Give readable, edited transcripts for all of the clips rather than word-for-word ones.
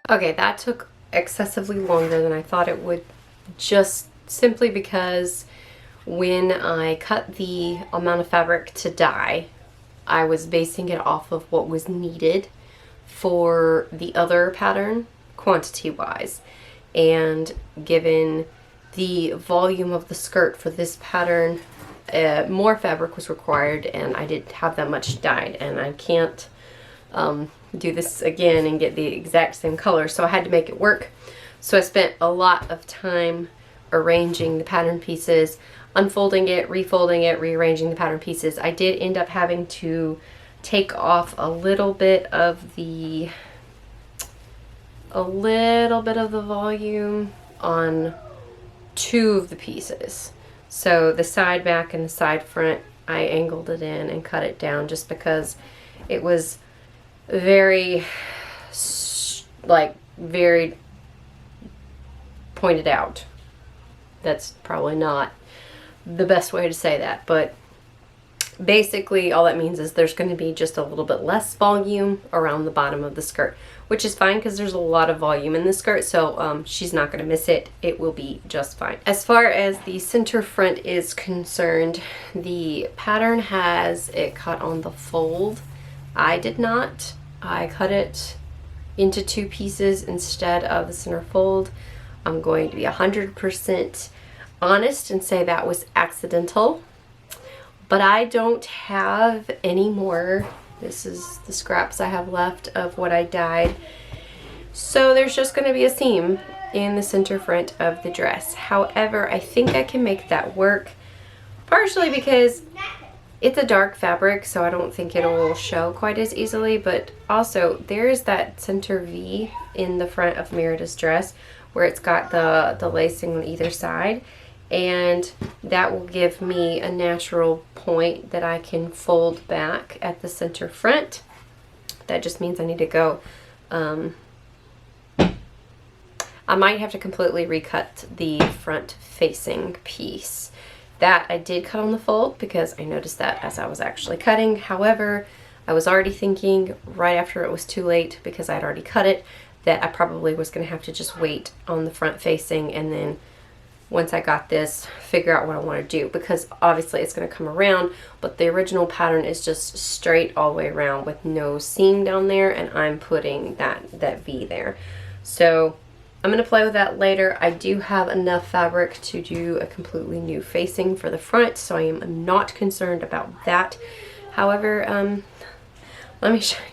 Okay, that took excessively longer than I thought it would, just simply because when I cut the amount of fabric to dye, I was basing it off of what was needed for the other pattern quantity-wise. And given the volume of the skirt for this pattern, more fabric was required and I didn't have that much dyed, and I can't do this again and get the exact same color, so I had to make it work. So I spent a lot of time arranging the pattern pieces, unfolding it, refolding it, rearranging the pattern pieces. I did end up having to take off a little bit of the volume on 2 of the pieces. So the side back and the side front, I angled it in and cut it down just because it was very pointed out. That's probably not the best way to say that, but basically all that means is there's going to be just a little bit less volume around the bottom of the skirt, which is fine because there's a lot of volume in the skirt, so she's not going to miss it. It will be just fine. As far as the center front is concerned, the pattern has it cut on the fold. I did not. I cut it into 2 pieces instead of the center fold. I'm going to be 100% honest and say that was accidental. But I don't have any more. This is the scraps I have left of what I dyed. So there's just going to be a seam in the center front of the dress. However, I think I can make that work, partially because it's a dark fabric, so I don't think it will show quite as easily, but also there's that center V in the front of Merida's dress where it's got the lacing on either side, and that will give me a natural point that I can fold back at the center front. That just means I need to go, I might have to completely recut the front facing piece. That I did cut on the fold because I noticed that as I was actually cutting. However, I was already thinking right after it was too late, because I'd already cut it, that I probably was going to have to just wait on the front facing, and then once I got this, figure out what I want to do, because obviously it's going to come around, but the original pattern is just straight all the way around with no seam down there, and I'm putting that V there. So I'm going to play with that later. I do have enough fabric to do a completely new facing for the front, so I am not concerned about that. However, let me show you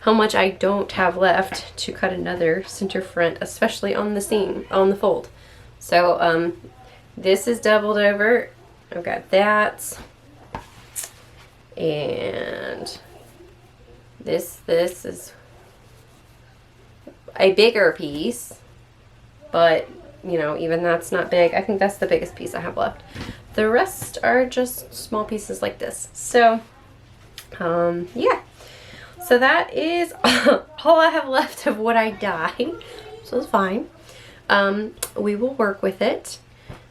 how much I don't have left to cut another center front, especially on the seam, on the fold. So this is doubled over. I've got that, and this is a bigger piece, but you know, even that's not big. I think that's the biggest piece I have left. The rest are just small pieces like this. So yeah, so that is all I have left of what I dyed, so it's fine. We will work with it.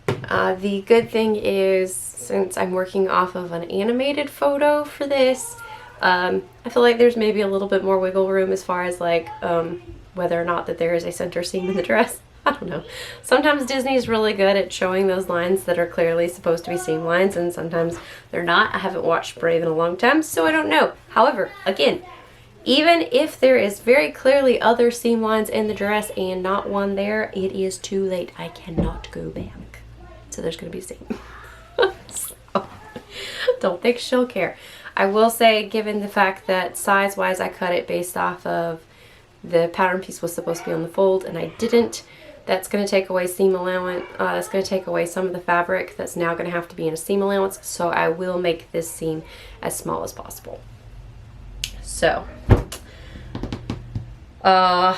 The good thing is, since I'm working off of an animated photo for this, I feel like there's maybe a little bit more wiggle room as far as like whether or not that there is a center seam in the dress. I don't know. Sometimes Disney is really good at showing those lines that are clearly supposed to be seam lines, and sometimes they're not. I haven't watched Brave in a long time, so I don't know. However, again, even if there is very clearly other seam lines in the dress and not one there, it is too late. I cannot go back. So there's going to be a seam. So, don't think she'll care. I will say, given the fact that size-wise I cut it based off of the pattern piece was supposed to be on the fold and I didn't, that's going to take away seam allowance. That's going to take away some of the fabric that's now going to have to be in a seam allowance. So I will make this seam as small as possible. So, I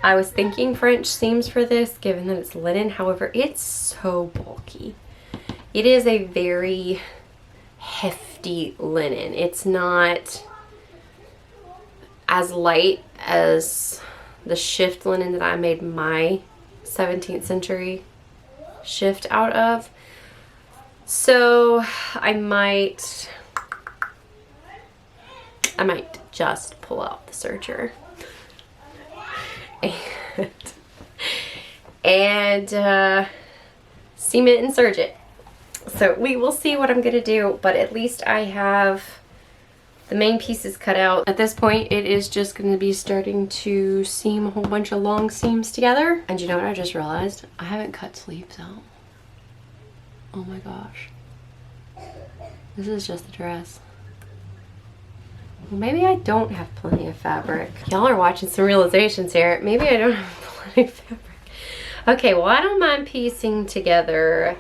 was thinking French seams for this, given that it's linen. However, it's so bulky. It is a very hefty linen. It's not as light as the shift linen that I made my 17th century shift out of. So I might just pull out the serger and seam it and serge it. So we will see what I'm gonna do, but at least I have the main pieces cut out. At this point, it is just gonna be starting to seam a whole bunch of long seams together. And you know what I just realized? I haven't cut sleeves out. Oh my gosh. This is just a dress. Well, maybe I don't have plenty of fabric. Y'all are watching some realizations here. Maybe I don't have plenty of fabric. Okay, well, I don't mind piecing together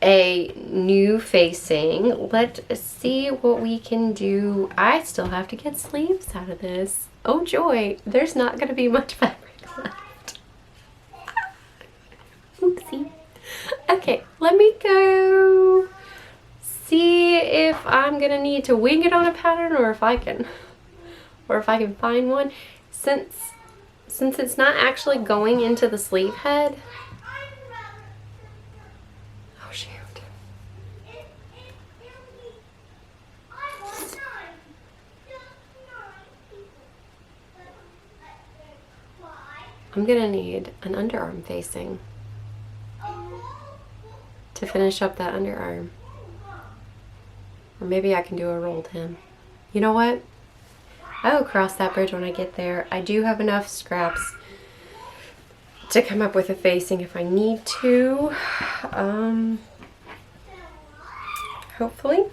a new facing. Let's see what we can do. I still have to get sleeves out of this. Oh joy, there's not gonna be much fabric left. Oopsie. Okay, let me go see if I'm gonna need to wing it on a pattern or if I can find one. Since it's not actually going into the sleeve head. Oh shoot. I'm gonna need an underarm facing to finish up that underarm. Or maybe I can do a rolled hem. You know what? I will cross that bridge when I get there. I do have enough scraps to come up with a facing if I need to. Hopefully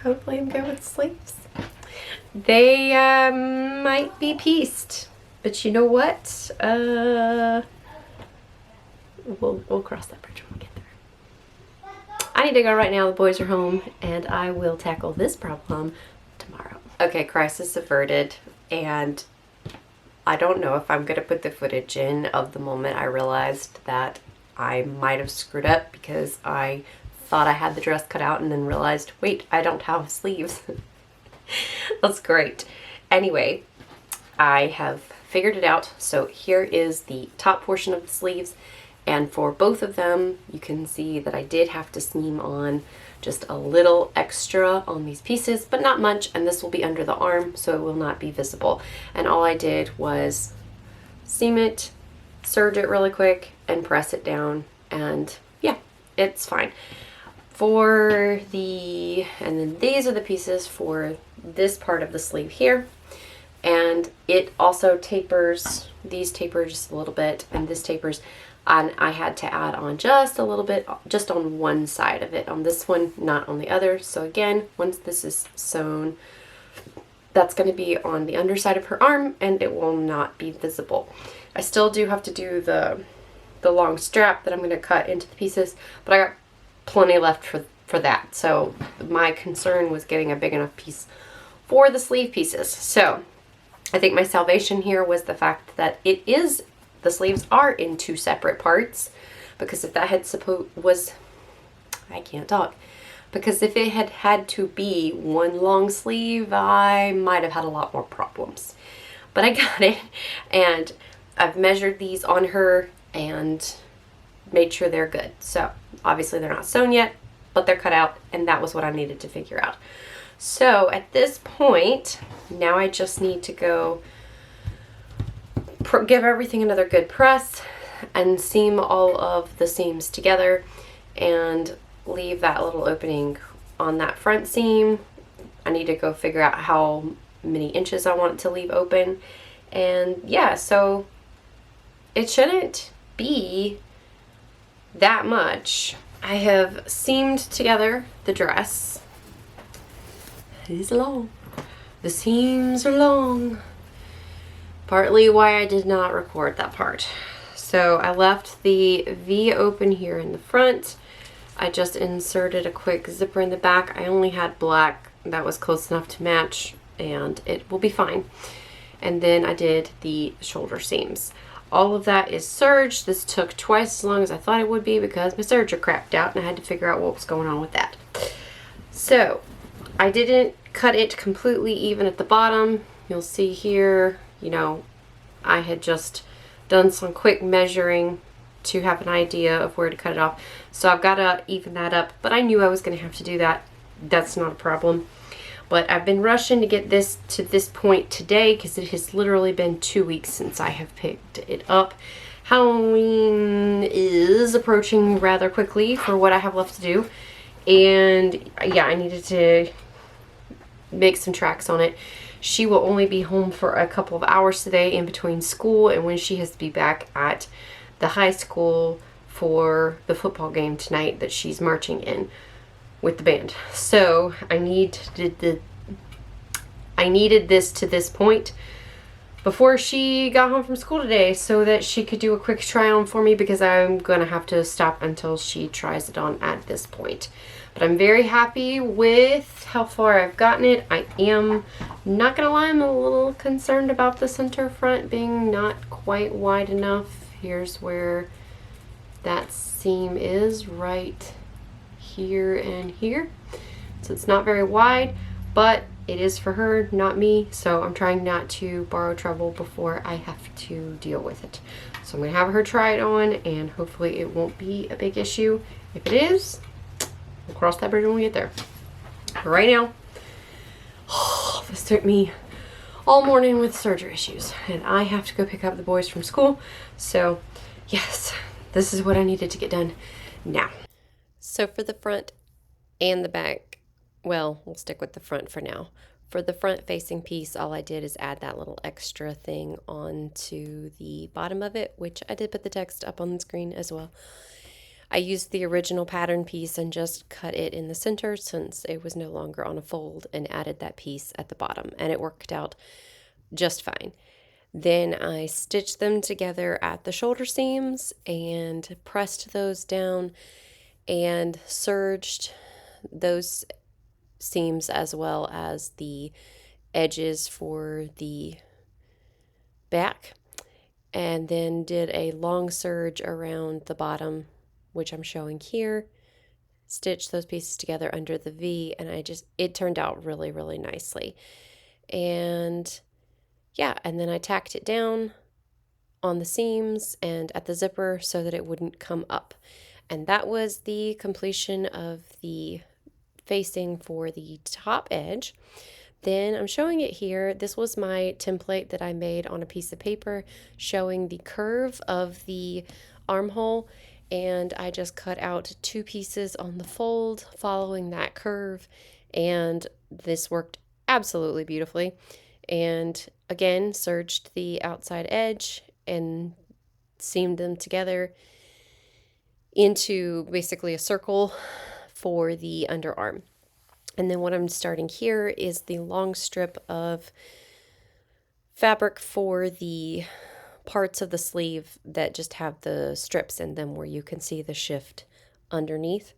I'm good with sleeves. They might be pieced, but you know what? We'll cross that bridge when we get there. I need to go right now. The boys are home, and I will tackle this problem tomorrow. Okay, crisis averted, and I don't know if I'm gonna put the footage in of the moment I realized that I might have screwed up because I thought I had the dress cut out and then realized, wait, I don't have sleeves. That's great. Anyway, I have figured it out. So here is the top portion of the sleeves. And for both of them, you can see that I did have to seam on just a little extra on these pieces, but not much. And this will be under the arm, so it will not be visible. And all I did was seam it, serge it really quick, and press it down. And yeah, it's fine. And then these are the pieces for this part of the sleeve here. And it also tapers, these taper just a little bit, and this tapers. And I had to add on just a little bit, just on one side of it, on this one, not on the other. So again, once this is sewn, that's going to be on the underside of her arm and it will not be visible. I still do have to do the long strap that I'm going to cut into the pieces, but I got plenty left for that. So my concern was getting a big enough piece for the sleeve pieces. So I think my salvation here was the fact that the sleeves are in two separate parts, because if that had because if it had to be one long sleeve, I might have had a lot more problems. But I got it, and I've measured these on her and made sure they're good. So obviously they're not sewn yet, but they're cut out, and that was what I needed to figure out. So at this point, now I just need to go give everything another good press and seam all of the seams together and leave that little opening on that front seam. I need to go figure out how many inches I want to leave open. And yeah, so it shouldn't be that much. I have seamed together the dress. It is long. The seams are long. Partly why I did not record that part. So I left the V open here in the front. I just inserted a quick zipper in the back. I only had black that was close enough to match, and it will be fine. And then I did the shoulder seams. All of that is serged. This took twice as long as I thought it would be because my serger crapped out and I had to figure out what was going on with that. So I didn't cut it completely even at the bottom. You'll see here, you know, I had just done some quick measuring to have an idea of where to cut it off. So I've got to even that up, but I knew I was going to have to do that. That's not a problem. But I've been rushing to get this to this point today because it has literally been 2 weeks since I have picked it up. Halloween is approaching rather quickly for what I have left to do. And yeah, I needed to make some tracks on it. She will only be home for a couple of hours today in between school and when she has to be back at the high school for the football game tonight that she's marching in with the band. So I needed this to this point before she got home from school today so that she could do a quick try on for me, because I'm gonna have to stop until she tries it on at this point. But I'm very happy with how far I've gotten it. I am not gonna lie, I'm a little concerned about the center front being not quite wide enough. Here's where that seam is, right here and here. So it's not very wide, but it is for her, not me. So I'm trying not to borrow trouble before I have to deal with it. So I'm gonna have her try it on and hopefully it won't be a big issue. If it is, we'll cross that bridge when we get there. But right now, this took me all morning with surgery issues and I have to go pick up the boys from school. So yes, this is what I needed to get done now. So for the front and the back, well, we'll stick with the front for now. For the front facing piece, all I did is add that little extra thing onto the bottom of it, which I did put the text up on the screen as well. I used the original pattern piece and just cut it in the center since it was no longer on a fold, and added that piece at the bottom, and it worked out just fine. Then I stitched them together at the shoulder seams and pressed those down and serged those seams as well as the edges for the back, and then did a long serge around the bottom, which I'm showing here. Stitched those pieces together under the V, and it turned out really, really nicely. And yeah, and then I tacked it down on the seams and at the zipper so that it wouldn't come up. And that was the completion of the facing for the top edge. Then I'm showing it here. This was my template that I made on a piece of paper showing the curve of the armhole, and I just cut out 2 pieces on the fold following that curve, and this worked absolutely beautifully. And again, serged the outside edge and seamed them together into basically a circle for the underarm. And then what I'm starting here is the long strip of fabric for the parts of the sleeve that just have the strips in them where you can see the shift underneath.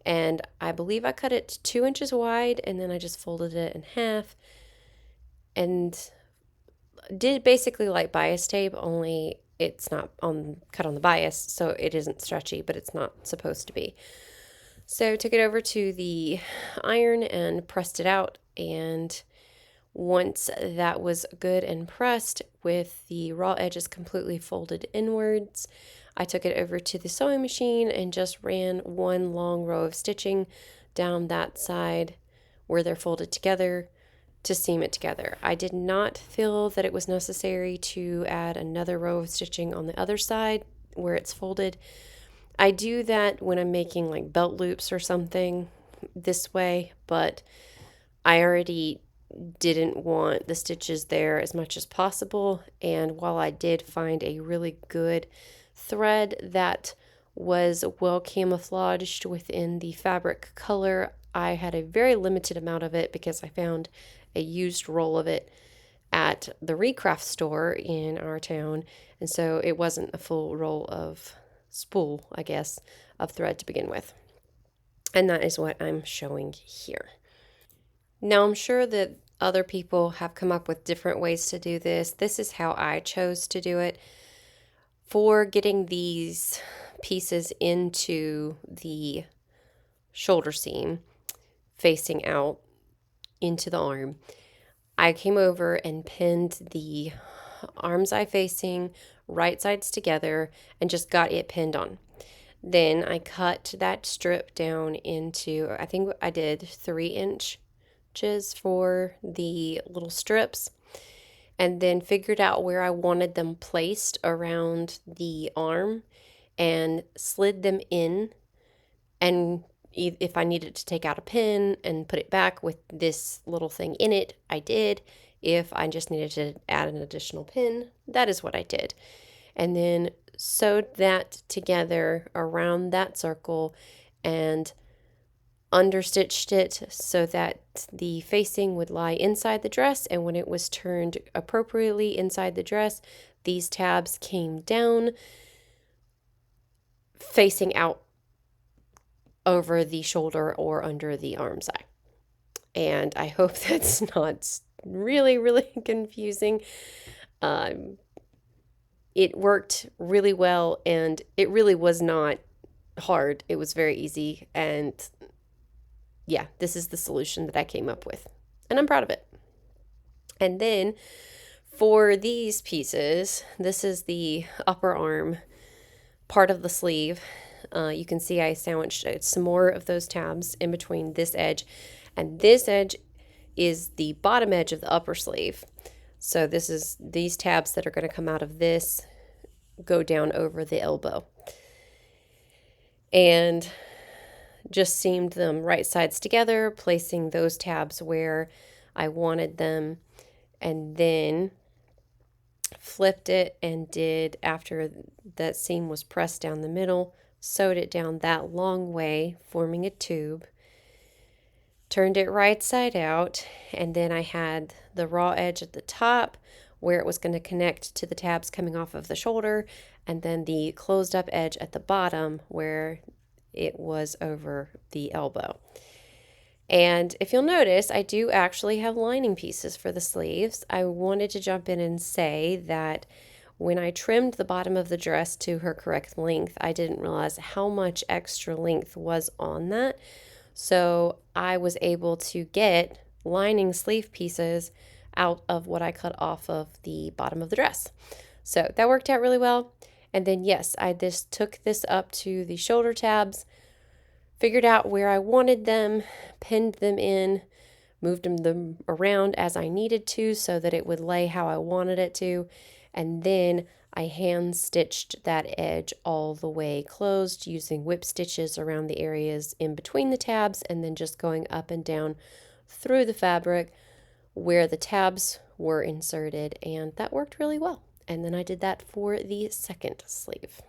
And I believe I cut it 2 inches wide, and then I just folded it in half and did basically like bias tape, only it's not cut on the bias, so it isn't stretchy, but it's not supposed to be. So took it over to the iron and pressed it out, and once that was good and pressed with the raw edges completely folded inwards, I took it over to the sewing machine and just ran one long row of stitching down that side where they're folded together to seam it together. I did not feel that it was necessary to add another row of stitching on the other side where it's folded. I do that when I'm making like belt loops or something this way, but I already didn't want the stitches there as much as possible. And while I did find a really good thread that was well camouflaged within the fabric color, I had a very limited amount of it because I found a used roll of it at the Recraft store in our town, and so it wasn't a full roll of spool, I guess, of thread to begin with. And that is what I'm showing here. Now, I'm sure that other people have come up with different ways to do this. This is how I chose to do it. For getting these pieces into the shoulder seam facing out into the arm, I came over and pinned the arm's eye facing right sides together and just got it pinned on. Then I cut that strip down into, I think I did 3-inch stitches for the little strips, and then figured out where I wanted them placed around the arm and slid them in. And if I needed to take out a pin and put it back with this little thing in it, I did. If I just needed to add an additional pin, that is what I did. And then sewed that together around that circle and understitched it so that the facing would lie inside the dress, and when it was turned appropriately inside the dress, these tabs came down facing out over the shoulder or under the arm side. And I hope that's not really, really confusing. It worked really well, and it really was not hard. It was very easy, and yeah, this is the solution that I came up with, and I'm proud of it. And then for these pieces, this is the upper arm part of the sleeve. You can see I sandwiched some more of those tabs in between this edge, and this edge is the bottom edge of the upper sleeve. So this is these tabs that are going to come out of this go down over the elbow. And just seamed them right sides together, placing those tabs where I wanted them, and then flipped it and did, after that seam was pressed down the middle, sewed it down that long way, forming a tube, turned it right side out, and then I had the raw edge at the top where it was going to connect to the tabs coming off of the shoulder, and then the closed up edge at the bottom where it was over the elbow. And if you'll notice, I do actually have lining pieces for the sleeves. I wanted to jump in and say that when I trimmed the bottom of the dress to her correct length, I didn't realize how much extra length was on that. So I was able to get lining sleeve pieces out of what I cut off of the bottom of the dress. So that worked out really well. And then yes, I just took this up to the shoulder tabs, figured out where I wanted them, pinned them in, moved them around as I needed to so that it would lay how I wanted it to, and then I hand stitched that edge all the way closed using whip stitches around the areas in between the tabs, and then just going up and down through the fabric where the tabs were inserted, and that worked really well. And then I did that for the second sleeve.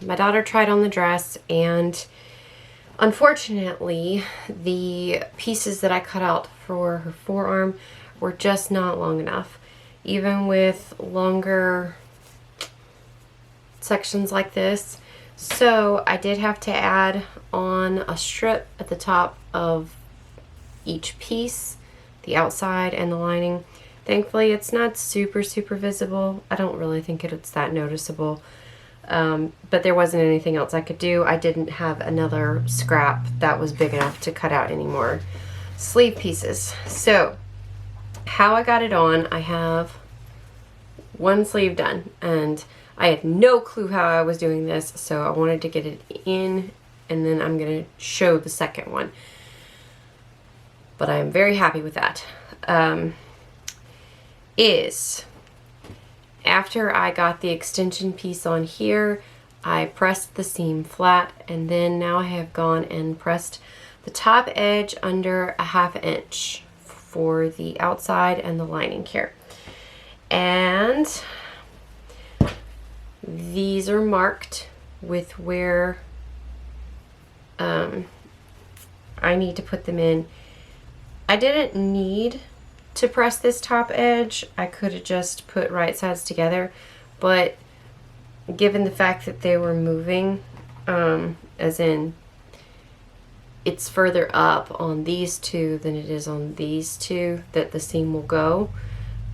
My daughter tried on the dress, and unfortunately the pieces that I cut out for her forearm were just not long enough. Even with longer sections like this. So I did have to add on a strip at the top of each piece, the outside and the lining. Thankfully it's not super visible. I don't really think it's that noticeable. But there wasn't anything else I could do. I didn't have another scrap that was big enough to cut out any more sleeve pieces. So how I got it on, I have one sleeve done, and I had no clue how I was doing this, so I wanted to get it in, and then I'm going to show the second one. But I am very happy with that. After I got the extension piece on here, I pressed the seam flat, and then now I have gone and pressed the top edge under a 1/2 inch for the outside and the lining here. And these are marked with where I need to put them in. I didn't need to press this top edge. I could have just put right sides together, but given the fact that they were moving, as in it's further up on these two than it is on these two that the seam will go,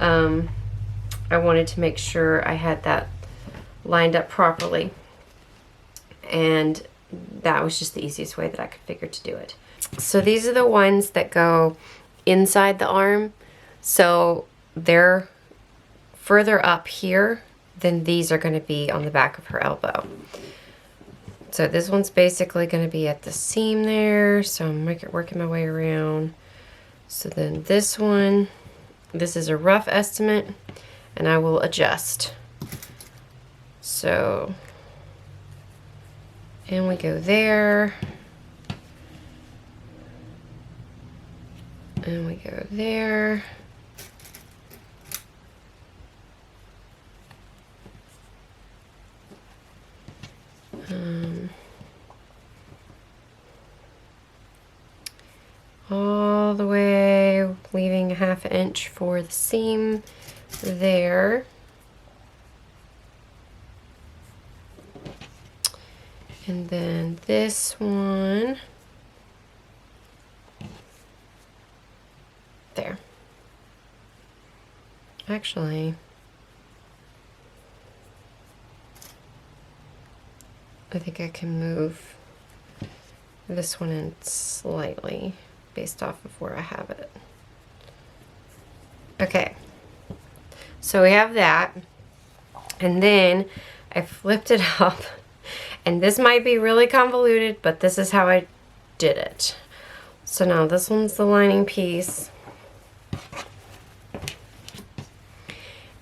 I wanted to make sure I had that lined up properly, and that was just the easiest way that I could figure to do it. So these are the ones that go inside the arm, so they're further up here than these are going to be on the back of her elbow. So this one's basically going to be at the seam there, so I'm working my way around. So then this one, this is a rough estimate, and I will adjust. So, and we go there, and we go there. All the way, leaving a 1/2 inch for the seam there. And then this one, there. Actually, I think I can move this one in slightly based off of where I have it. Okay, so we have that, and then I flipped it up, and this might be really convoluted, but this is how I did it. So now this one's the lining piece,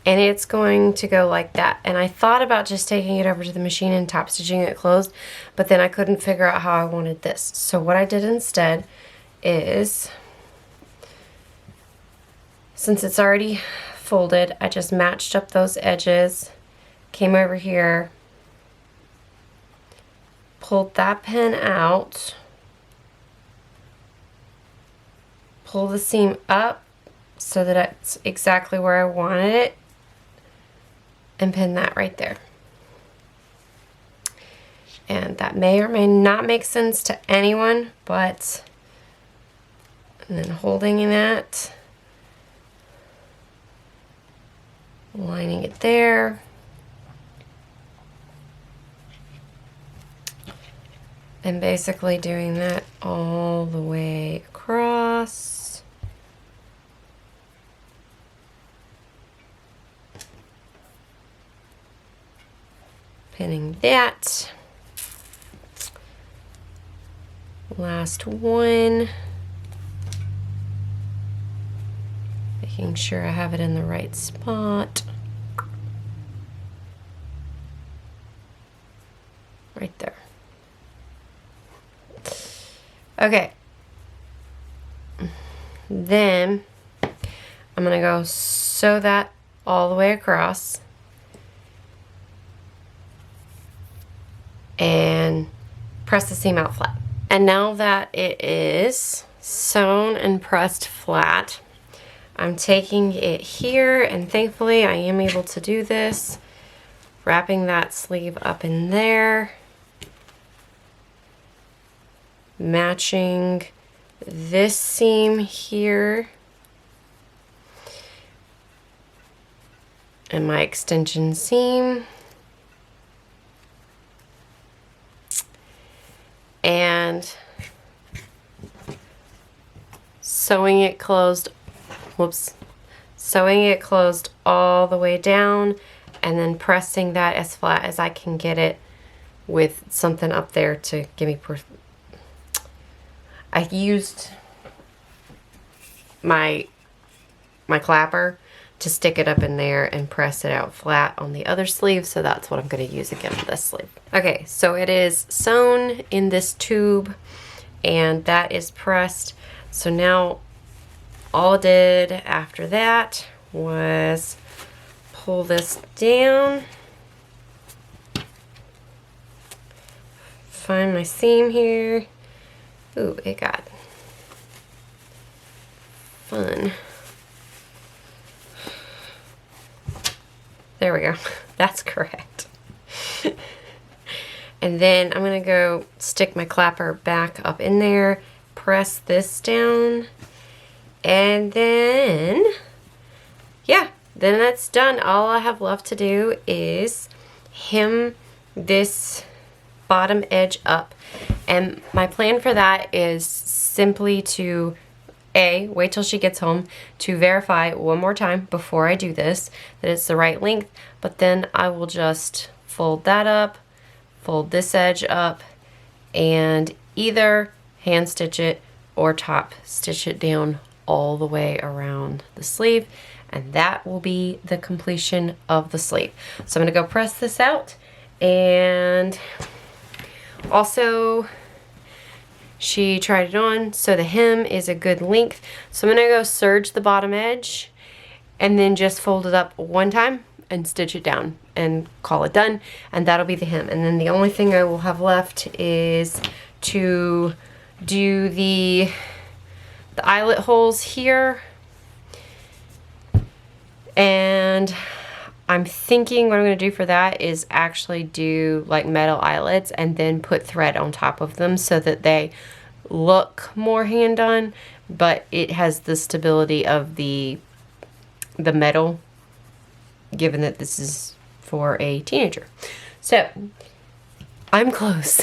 and it's going to go like that. And I thought about just taking it over to the machine and top stitching it closed, but then I couldn't figure out how I wanted this. So what I did instead is, since it's already folded, I just matched up those edges, came over here, pulled that pin out, pull the seam up so that it's exactly where I wanted it, and pin that right there. And that may or may not make sense to anyone, but, and then holding that, lining it there, and basically doing that all the way across. Pinning that. Last one. Making sure I have it in the right spot. Right there. Okay. Then I'm gonna go sew that all the way across and press the seam out flat. And now that it is sewn and pressed flat, I'm taking it here, and thankfully I am able to do this, wrapping that sleeve up in there, matching this seam here and my extension seam, and sewing it closed, sewing it closed all the way down, and then pressing that as flat as I can get it with something up there to give me I used my clapper to stick it up in there and press it out flat on the other sleeve. So that's what I'm going to use again for this sleeve. Okay, so it is sewn in this tube and that is pressed. So now all I did after that was pull this down, find my seam here. Ooh, it got fun. There we go. That's correct. And then I'm going to go stick my clapper back up in there, press this down, and then, yeah, then that's done. All I have left to do is hem this bottom edge up. And my plan for that is simply to wait till she gets home to verify one more time before I do this that it's the right length, but then I will just fold that up, fold this edge up, and either hand stitch it or top stitch it down all the way around the sleeve, and that will be the completion of the sleeve. So I'm gonna go press this out, and also she tried it on, so the hem is a good length. So I'm gonna go serge the bottom edge and then just fold it up one time and stitch it down and call it done, and that'll be the hem. And then the only thing I will have left is to do the eyelet holes here. And I'm thinking what I'm going to do for that is actually do like metal eyelets and then put thread on top of them so that they look more hand done, but it has the stability of the metal, given that this is for a teenager. So I'm close.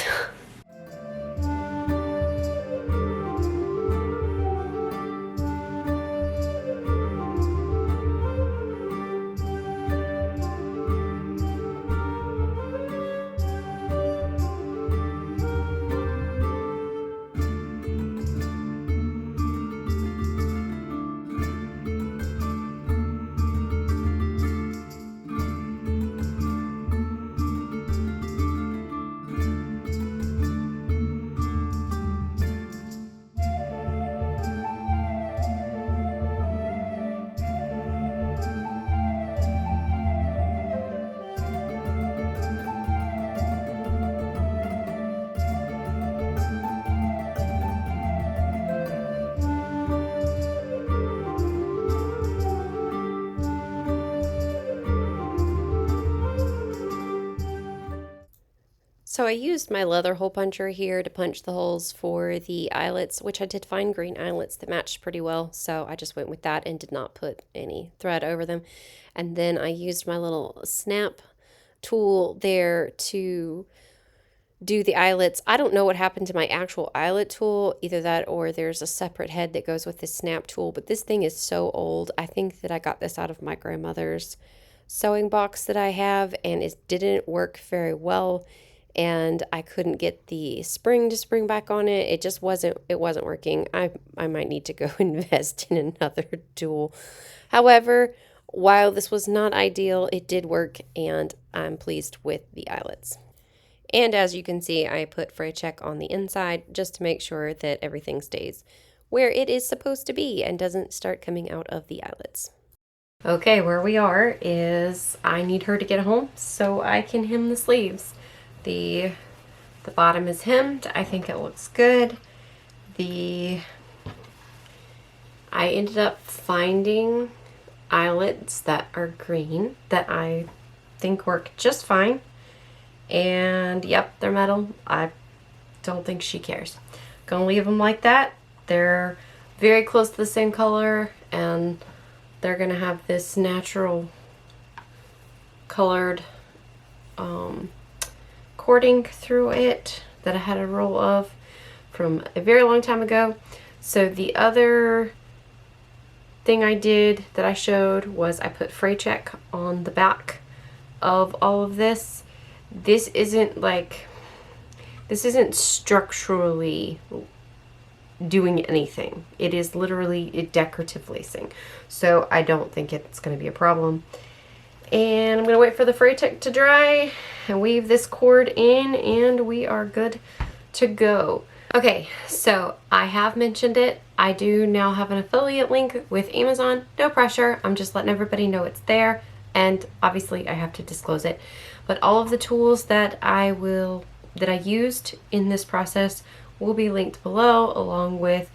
So I used my leather hole puncher here to punch the holes for the eyelets, which I did find green eyelets that matched pretty well. So I just went with that and did not put any thread over them. And then I used my little snap tool there to do the eyelets. I don't know what happened to my actual eyelet tool, either that or there's a separate head that goes with this snap tool. But this thing is so old. I think that I got this out of my grandmother's sewing box that I have, and it didn't work very well. And I couldn't get the spring to spring back on it. It just wasn't working. I might need to go invest in another tool. However, while this was not ideal, it did work, and I'm pleased with the eyelets. And as you can see, I put fray check on the inside just to make sure that everything stays where it is supposed to be and doesn't start coming out of the eyelets. Okay, where we are is I need her to get home so I can hem the sleeves. The bottom is hemmed. I think it looks good. I ended up finding eyelets that are green that I think work just fine. And yep, they're metal. I don't think she cares. Gonna leave them like that. They're very close to the same color, and they're gonna have this natural colored cording through it that I had a roll of from a very long time ago. So the other thing I did that I showed was I put fray check on the back of all of this. This isn't structurally doing anything. It is literally a decorative lacing. So I don't think it's going to be a problem. And I'm going to wait for the fray tech to dry and weave this cord in, and we are good to go. Okay, so I have mentioned it. I do now have an affiliate link with Amazon. No pressure. I'm just letting everybody know it's there. And obviously I have to disclose it. But all of the tools that I used in this process will be linked below, along with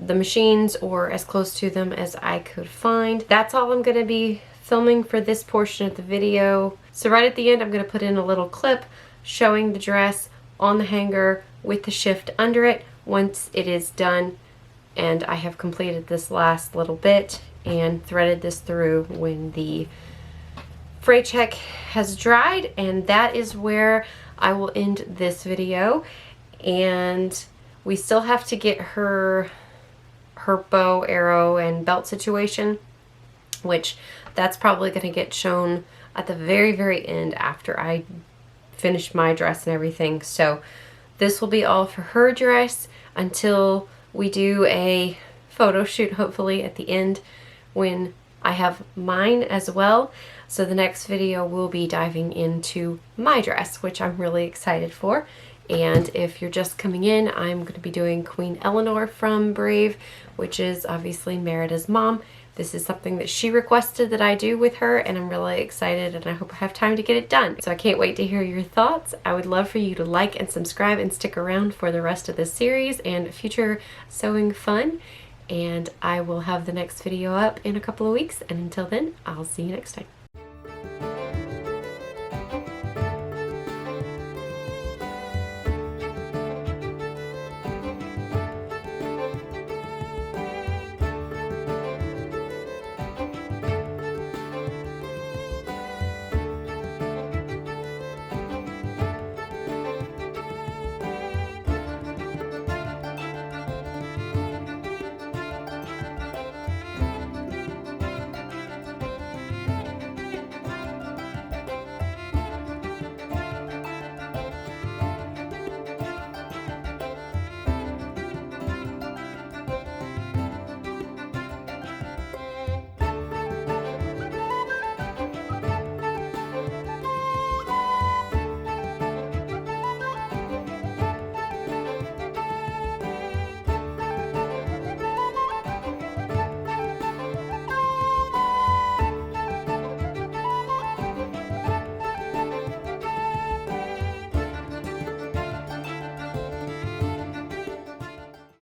the machines, or as close to them as I could find. That's all I'm going to be filming for this portion of the video. So right at the end, I'm going to put in a little clip showing the dress on the hanger with the shift under it once it is done and I have completed this last little bit and threaded this through when the fray check has dried. And that is where I will end this video. And we still have to get her bow, arrow, and belt situation, which that's probably going to get shown at the very, very end after I finish my dress and everything. So this will be all for her dress until we do a photo shoot, hopefully at the end, when I have mine as well. So the next video will be diving into my dress, which I'm really excited for. And if you're just coming in, I'm going to be doing Queen Eleanor from Brave, which is obviously Merida's mom. This is something that she requested that I do with her, and I'm really excited, and I hope I have time to get it done. So I can't wait to hear your thoughts. I would love for you to like and subscribe and stick around for the rest of this series and future sewing fun. And I will have the next video up in a couple of weeks, and until then, I'll see you next time.